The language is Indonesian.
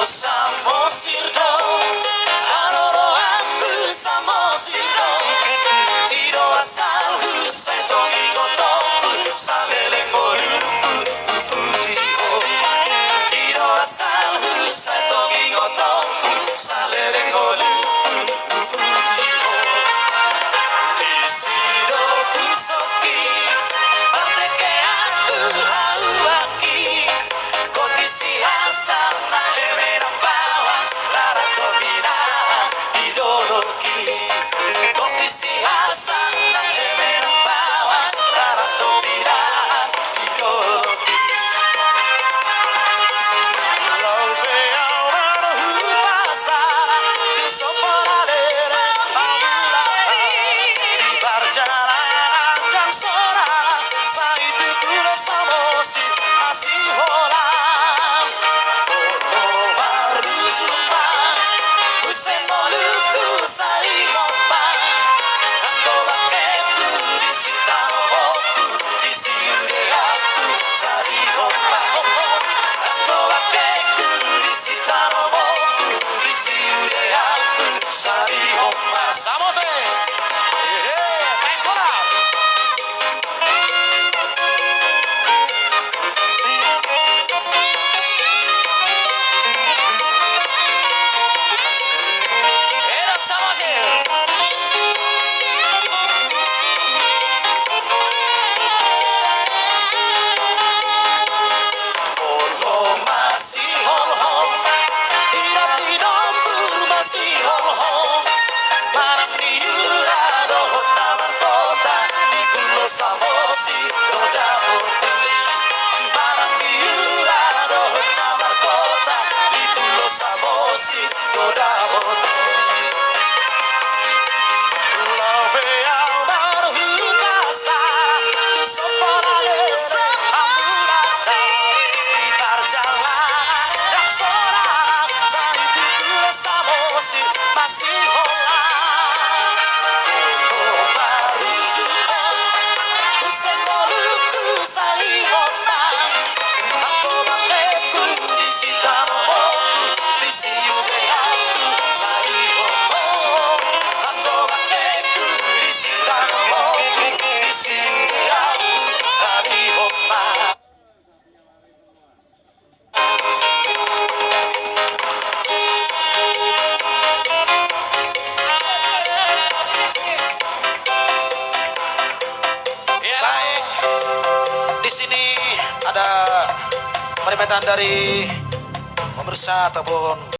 samosirdo Aroro aku samosirdo Iro asal husai togi goto Salele moru pupujiho Iro asal husai togi goto Salele moru pupujiho Disido pusoki Parte ke aku hauaki Kondisi asal na emerang bawah Lara kobina ideologi Kondisi asal na emerang bawah Lara kobina ideologi Love ahora hutasa Disoporare ambulasi Di perjalanan yang sorak Saya itu kulo samosi Masih holang baru jumpa Usai moluku saya gombang Aku pakai tulis taroboku Di sini aku sari gombang Aku pakai tulis taroboku Di sini aku sari gombang Samose Tengkorak Samosi roda putih barang diurado namar kota di Pulau Samosi roda putih love amar hutasa soporales ambulata di perjalanan yang sorak saya di Pulau Samosi masih holang baru jumpa Semoluku saya gombang Aku pakai kondisi taroboku Di sini aku saya gombang Aku pakai kondisi taroboku Di sini aku saya gombang Di sini ada permintaan dari pemirsa ataupun